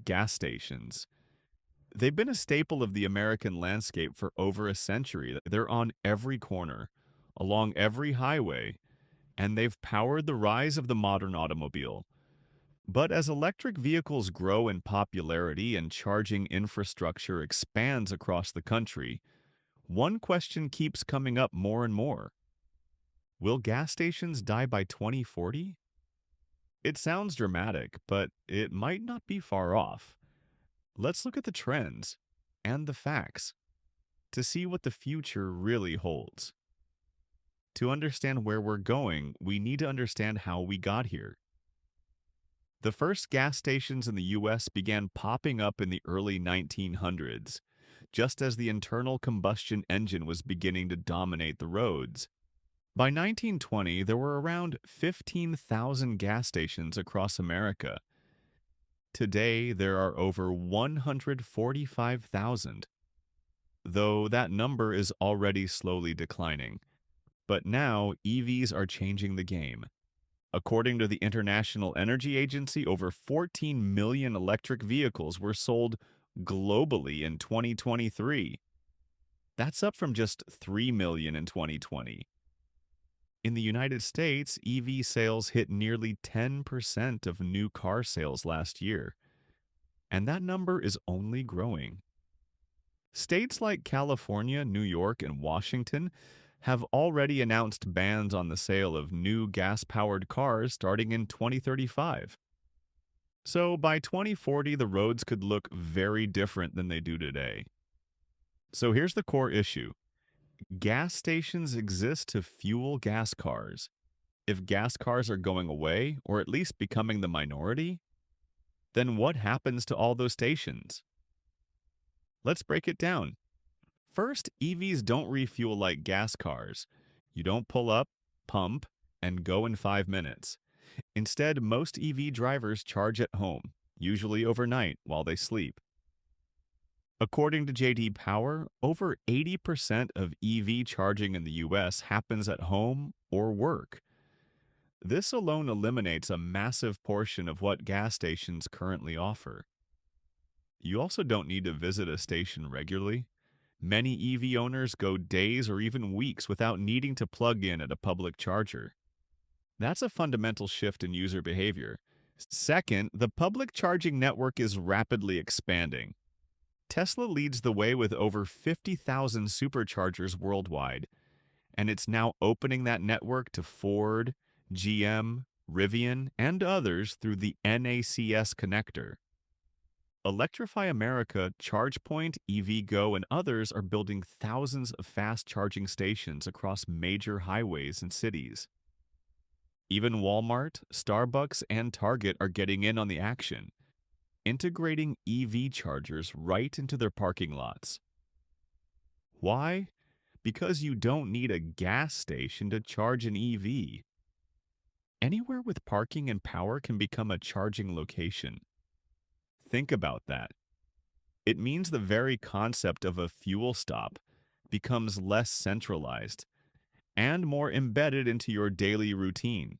gas stations. They've been a staple of the American landscape for over a century. They're on every corner, along every highway, and they've powered the rise of the modern automobile. But as electric vehicles grow in popularity and charging infrastructure expands across the country, one question keeps coming up more and more. Will gas stations die by 2040? It sounds dramatic, but it might not be far off. Let's look at the trends and the facts to see what the future really holds. To understand where we're going, we need to understand how we got here. The first gas stations in the US began popping up in the early 1900s, just as the internal combustion engine was beginning to dominate the roads. By 1920, there were around 15,000 gas stations across America. Today, there are over 145,000, though that number is already slowly declining. But now, EVs are changing the game. According to the International Energy Agency, over 14 million electric vehicles were sold globally in 2023. That's up from just 3 million in 2020. In the United States, EV sales hit nearly 10% of new car sales last year, and that number is only growing. States like California, New York, and Washington have already announced bans on the sale of new gas-powered cars starting in 2035. So by 2040, the roads could look very different than they do today. So here's the core issue. Gas stations exist to fuel gas cars. If gas cars are going away, or at least becoming the minority, then what happens to all those stations? Let's break it down. First, EVs don't refuel like gas cars. You don't pull up, pump, and go in 5 minutes. Instead, most EV drivers charge at home, usually overnight while they sleep. According to JD Power, over 80% of EV charging in the US happens at home or work. This alone eliminates a massive portion of what gas stations currently offer. You also don't need to visit a station regularly. Many EV owners go days or even weeks without needing to plug in at a public charger. That's a fundamental shift in user behavior. Second, the public charging network is rapidly expanding. Tesla leads the way with over 50,000 superchargers worldwide, and it's now opening that network to Ford, GM, Rivian, and others through the NACS connector. Electrify America, ChargePoint, EVgo, and others are building thousands of fast charging stations across major highways and cities. Even Walmart, Starbucks, and Target are getting in on the action, integrating EV chargers right into their parking lots. Why? Because you don't need a gas station to charge an EV. Anywhere with parking and power can become a charging location. Think about that. It means the very concept of a fuel stop becomes less centralized and more embedded into your daily routine.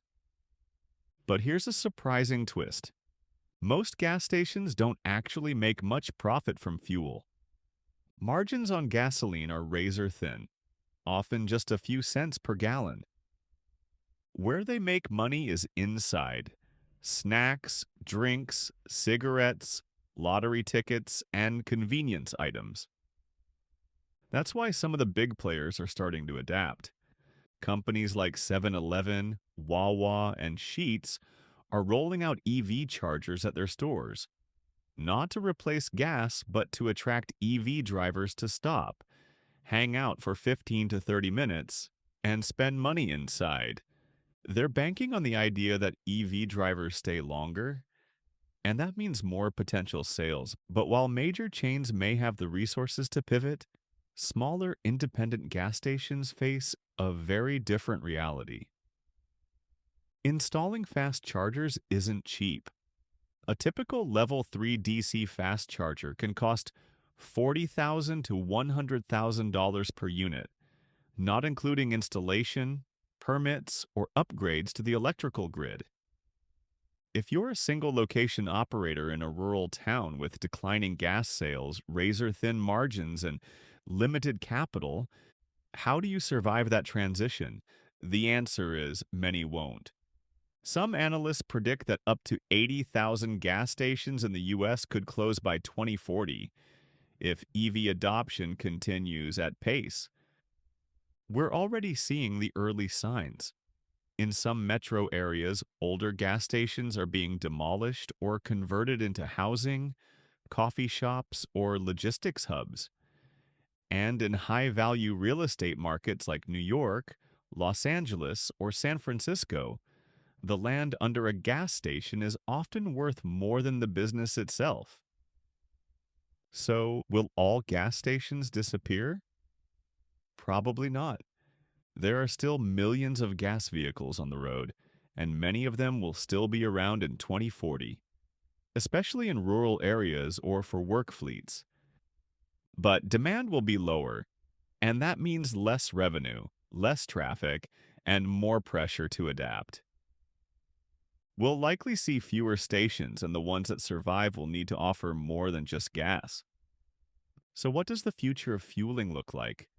But here's a surprising twist. Most gas stations don't actually make much profit from fuel. Margins on gasoline are razor thin, often just a few cents per gallon. Where they make money is inside. Snacks, drinks, cigarettes, lottery tickets, and convenience items. That's why some of the big players are starting to adapt. Companies like 7-Eleven, Wawa, and Sheetz are rolling out EV chargers at their stores, not to replace gas, but to attract EV drivers to stop, hang out for 15 to 30 minutes, and spend money inside. They're banking on the idea that EV drivers stay longer, and that means more potential sales. But while major chains may have the resources to pivot, smaller independent gas stations face a very different reality. Installing fast chargers isn't cheap. A typical Level 3 DC fast charger can cost $40,000 to $100,000 per unit, not including installation, permits, or upgrades to the electrical grid. If you're a single location operator in a rural town with declining gas sales, razor thin margins, and limited capital, how do you survive that transition? The answer is many won't. Some analysts predict that up to 80,000 gas stations in the US could close by 2040 if EV adoption continues at pace. We're already seeing the early signs. In some metro areas, older gas stations are being demolished or converted into housing, coffee shops, or logistics hubs. And in high value real estate markets like New York, Los Angeles, or San Francisco, the land under a gas station is often worth more than the business itself. So, will all gas stations disappear? Probably not. There are still millions of gas vehicles on the road, and many of them will still be around in 2040, especially in rural areas or for work fleets. But demand will be lower, and that means less revenue, less traffic, and more pressure to adapt. We'll likely see fewer stations, and the ones that survive will need to offer more than just gas. So, what does the future of fueling look like?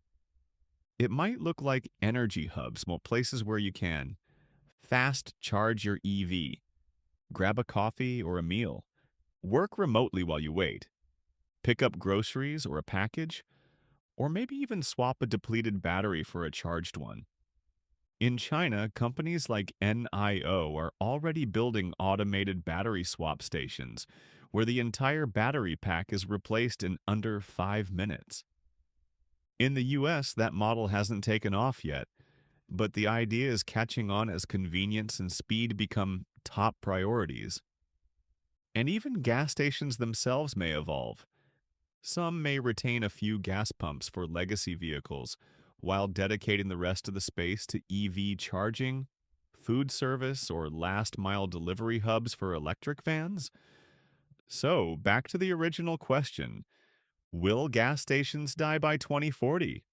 It might look like energy hubs, well, places where you can fast charge your EV, grab a coffee or a meal, work remotely while you wait, pick up groceries or a package, or maybe even swap a depleted battery for a charged one. In China, companies like NIO are already building automated battery swap stations where the entire battery pack is replaced in under 5 minutes. In the US, that model hasn't taken off yet, but the idea is catching on as convenience and speed become top priorities. And even gas stations themselves may evolve. Some may retain a few gas pumps for legacy vehicles, while dedicating the rest of the space to EV charging, food service, or last mile delivery hubs for electric vans. So, back to the original question: will gas stations die by 2040?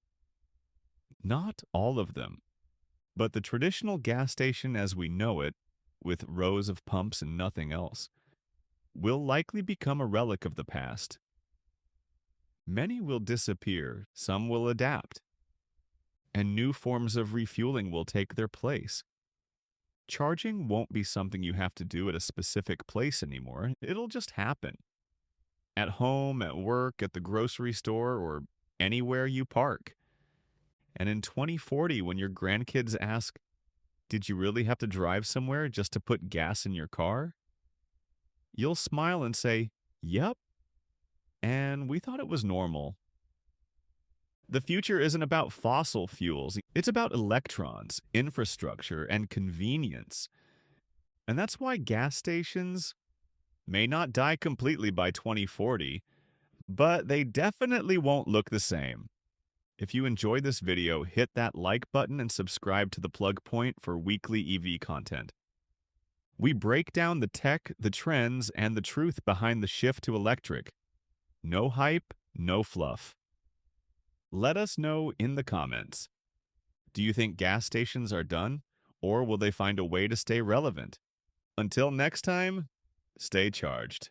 Not all of them, but the traditional gas station as we know it, with rows of pumps and nothing else, will likely become a relic of the past. Many will disappear, some will adapt, and new forms of refueling will take their place. Charging won't be something you have to do at a specific place anymore. It'll just happen. At home, at work, at the grocery store, or anywhere you park. And in 2040, when your grandkids ask, "Did you really have to drive somewhere just to put gas in your car?" you'll smile and say, "Yep, and we thought it was normal." The future isn't about fossil fuels, it's about electrons, infrastructure, and convenience. And that's why gas stations may not die completely by 2040, but they definitely won't look the same. If you enjoyed this video, hit that like button and subscribe to the Plug Point for weekly EV content. We break down the tech, the trends, and the truth behind the shift to electric. No hype, no fluff. Let us know in the comments. Do you think gas stations are done, or will they find a way to stay relevant? Until next time, stay charged.